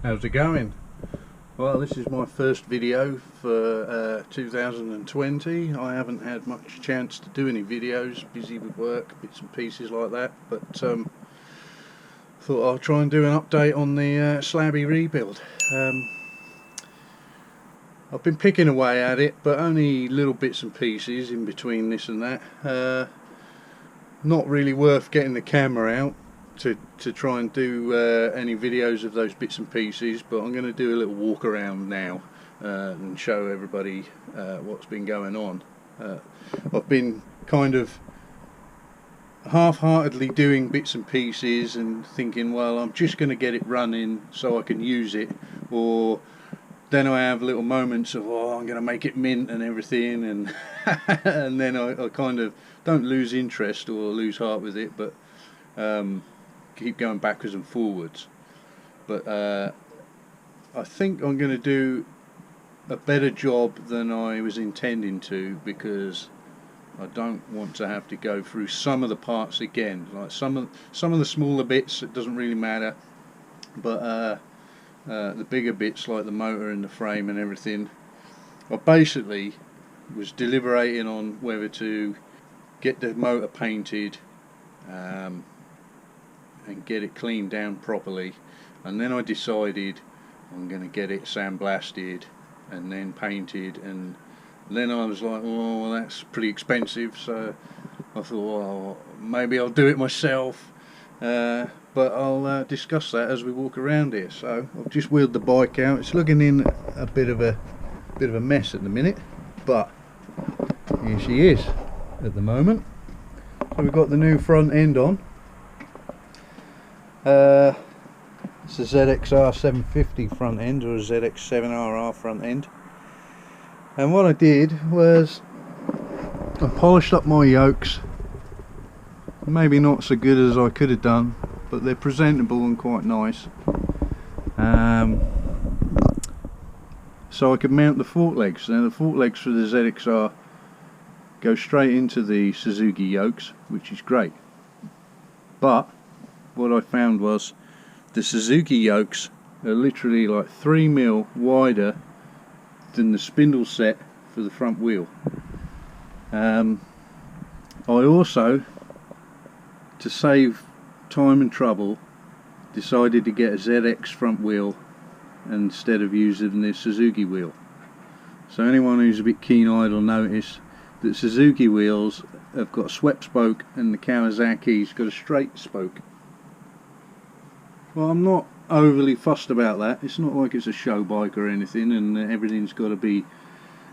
How's it going? Well, this is my first video for 2020. I haven't had much chance to do any videos, busy with work, bits and pieces like that, but thought I'll try and do an update on the slabby rebuild. I've been picking away at it, but only little bits and pieces in between this and that. Not really worth getting the camera out to try and do any videos of those bits and pieces, but I'm going to do a little walk around now and show everybody what's been going on. I've been kind of half-heartedly doing bits and pieces and thinking, well, I'm just going to get it running so I can use it, or then I have little moments of, oh, I'm going to make it mint and everything, and and then I kind of don't lose interest or lose heart with it, but keep going backwards and forwards. But I think I'm going to do a better job than I was intending to, because I don't want to have to go through some of the parts again. Like some of the smaller bits, it doesn't really matter, but the bigger bits like the motor and the frame and everything, I basically was deliberating on whether to get the motor painted and get it cleaned down properly, and then I decided I'm going to get it sandblasted and then painted, and then I was like, oh, well, that's pretty expensive, so I thought, well, maybe I'll do it myself, but I'll discuss that as we walk around here. So I've just wheeled the bike out. It's looking in a bit of a mess at the minute, but here she is at the moment. So we've got the new front end on. It's a Gsxr 750 front end, or a Gsxr front end. And what I did was I polished up my yokes. Maybe not so good as I could have done, but they're presentable and quite nice. So I could mount the fork legs. Now the fork legs for the Gsxr go straight into the Suzuki yokes, which is great. But what I found was the Suzuki yokes are literally like 3mm wider than the spindle set for the front wheel. I also, to save time and trouble, decided to get a ZX front wheel instead of using the Suzuki wheel. So anyone who's a bit keen-eyed will notice that Suzuki wheels have got a swept spoke and the Kawasaki's got a straight spoke. Well, I'm not overly fussed about that. It's not like it's a show bike or anything and everything's got to be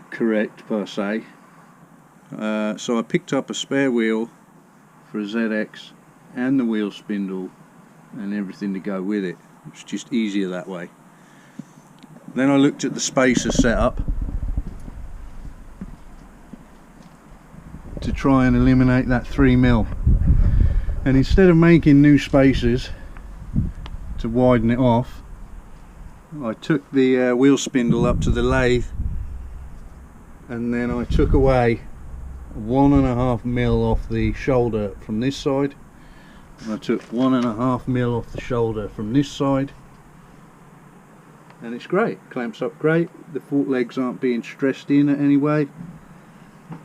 correct per se. So I picked up a spare wheel for a ZX and the wheel spindle and everything to go with it. It's just easier that way. Then I looked at the spacer setup to try and eliminate that 3mm, and instead of making new spacers to widen it off, I took the wheel spindle up to the lathe, and then I took away 1.5mm off the shoulder from this side, and I took 1.5mm off the shoulder from this side, and it's great. Clamps up great. The fork legs aren't being stressed in at any way.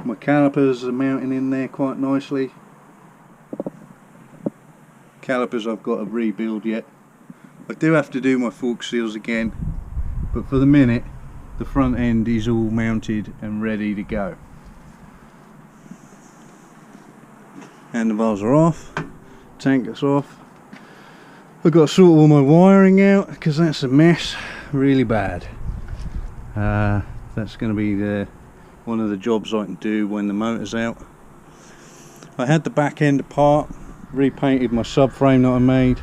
My calipers are mounting in there quite nicely. Calipers I've got to rebuild yet. I do have to do my fork seals again, but for the minute the front end is all mounted and ready to go. Handlebars are off, tankers off. I've got to sort all my wiring out because that's a mess, really bad. That's going to be one of the jobs I can do when the motor's out. I had the back end apart, repainted my subframe that I made.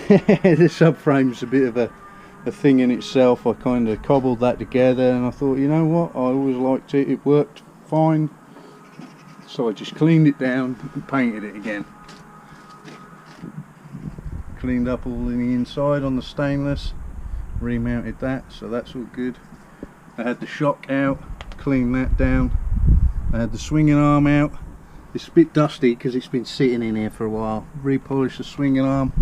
The subframe's a bit of a thing in itself. I kind of cobbled that together and I thought, you know what, I always liked it, it worked fine, so I just cleaned it down and painted it again. Cleaned up all in the inside on the stainless, remounted that, so that's all good. I had the shock out, cleaned that down. I had the swinging arm out. It's a bit dusty because it's been sitting in here for a while. Repolished the swinging arm,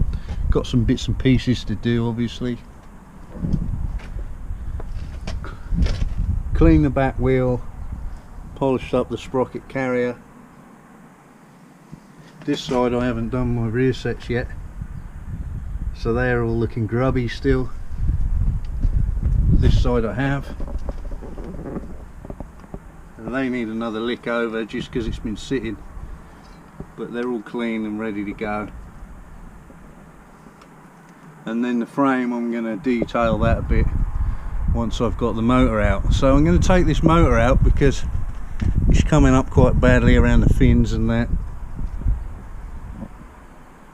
got some bits and pieces to do, obviously. Clean the back wheel, polished up the sprocket carrier. This side I haven't done my rear sets yet, so they're all looking grubby still. This side I have, and they need another lick over just because it's been sitting, but they're all clean and ready to go. And then the frame, I'm going to detail that a bit once I've got the motor out. So I'm going to take this motor out because it's coming up quite badly around the fins and that,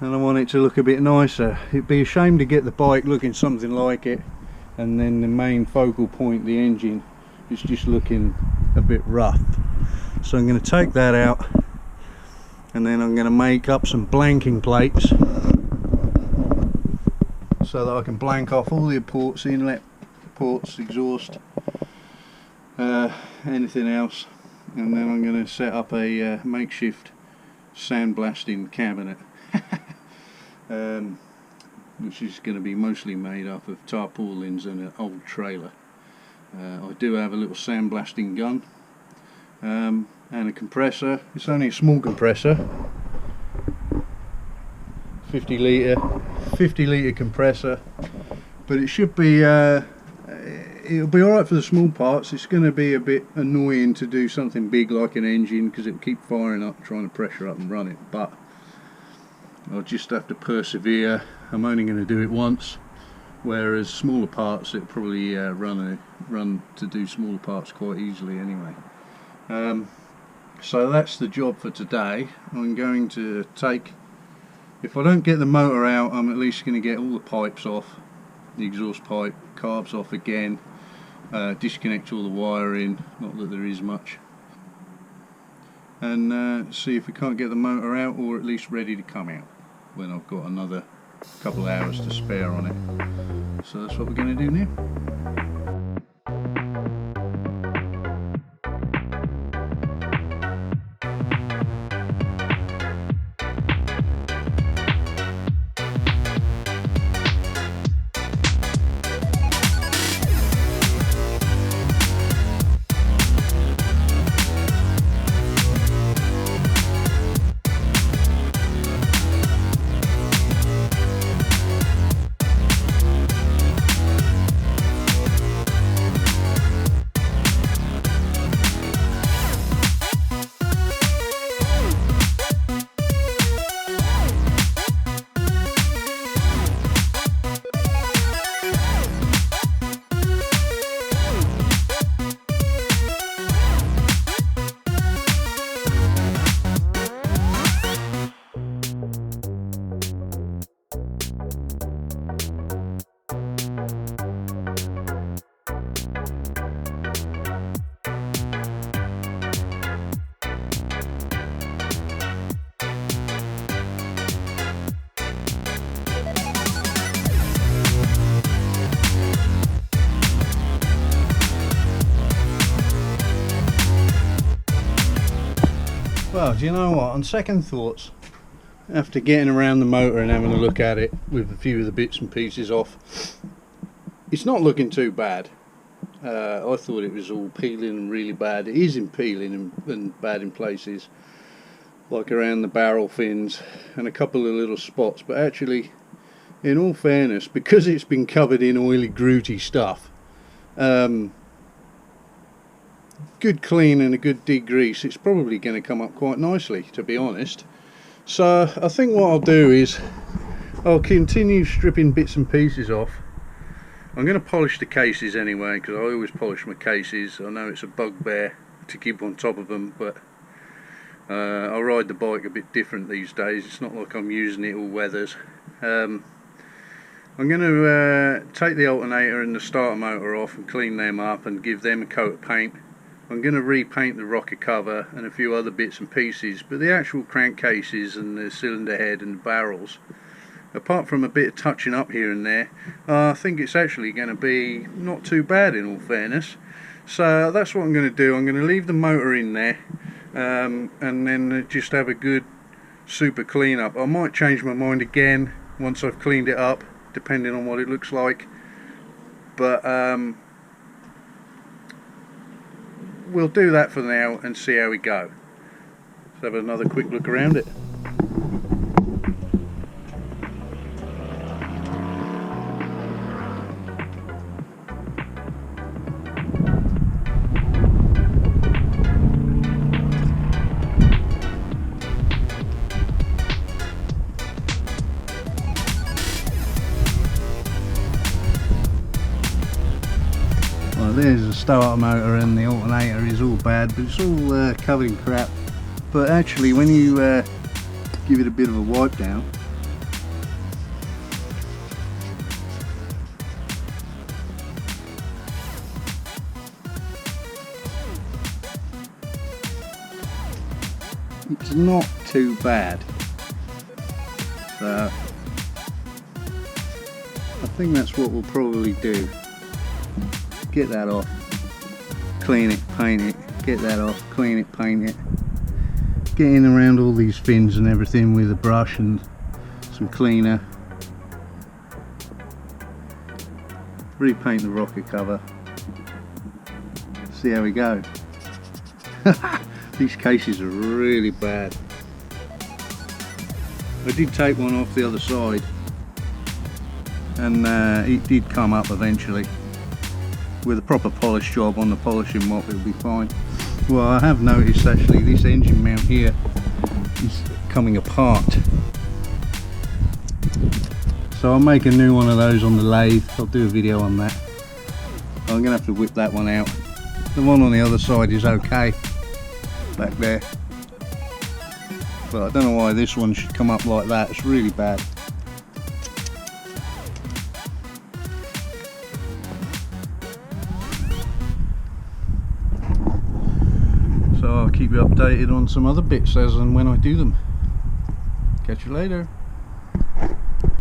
and I want it to look a bit nicer. It'd be a shame to get the bike looking something like it and then the main focal point, the engine, is just looking a bit rough. So I'm going to take that out, and then I'm going to make up some blanking plates so that I can blank off all the ports, inlet ports, exhaust, anything else, and then I'm going to set up a makeshift sandblasting cabinet, which is going to be mostly made up of tarpaulins and an old trailer. I do have a little sandblasting gun and a compressor. It's only a small compressor, 50 litre compressor, but it should be it'll be alright for the small parts. It's going to be a bit annoying to do something big like an engine because it'll keep firing up trying to pressure up and run it, but I'll just have to persevere. I'm only going to do it once, whereas smaller parts it'll probably run to do smaller parts quite easily anyway. So that's the job for today. I'm going to take, if I don't get the motor out, I'm at least going to get all the pipes off, the exhaust pipe, carbs off again, disconnect all the wiring, not that there is much, and see if we can't get the motor out, or at least ready to come out when I've got another couple of hours to spare on it. So that's what we're going to do now. Well, do you know what, on second thoughts, after getting around the motor and having a look at it with a few of the bits and pieces off, it's not looking too bad. I thought it was all peeling and really bad. It is in peeling and bad in places, like around the barrel fins and a couple of little spots, but actually, in all fairness, because it's been covered in oily, grooty stuff, good clean and a good degrease, it's probably going to come up quite nicely, to be honest. So I think what I'll do is I'll continue stripping bits and pieces off. I'm going to polish the cases anyway, because I always polish my cases. I know it's a bugbear to keep on top of them, but I ride the bike a bit different these days. It's not like I'm using it all weathers. I'm going to take the alternator and the starter motor off and clean them up and give them a coat of paint. I'm going to repaint the rocker cover and a few other bits and pieces, but the actual crankcases and the cylinder head and the barrels, apart from a bit of touching up here and there, I think it's actually going to be not too bad in all fairness. So that's what I'm going to do. I'm going to leave the motor in there and then just have a good super clean up. I might change my mind again once I've cleaned it up, depending on what it looks like. But we'll do that for now and see how we go. Let's have another quick look around it. Well, there's the starter motor, and the alternator is all bad, but it's all covered in crap. But actually, when you give it a bit of a wipe down, it's not too bad. So I think that's what we'll probably do. Get that off, clean it, paint it, get that off, clean it, paint it. Get in around all these fins and everything with a brush and some cleaner. Repaint the rocker cover. See how we go. These cases are really bad. I did take one off the other side, and it did come up eventually. With a proper polish job on the polishing mop, it'll be fine. Well, I have noticed actually this engine mount here is coming apart, so I'll make a new one of those on the lathe. I'll do a video on that. I'm gonna have to whip that one out. The one on the other side is okay back there, but I don't know why this one should come up like that. It's really bad. So I'll keep you updated on some other bits as and when I do them. Catch you later.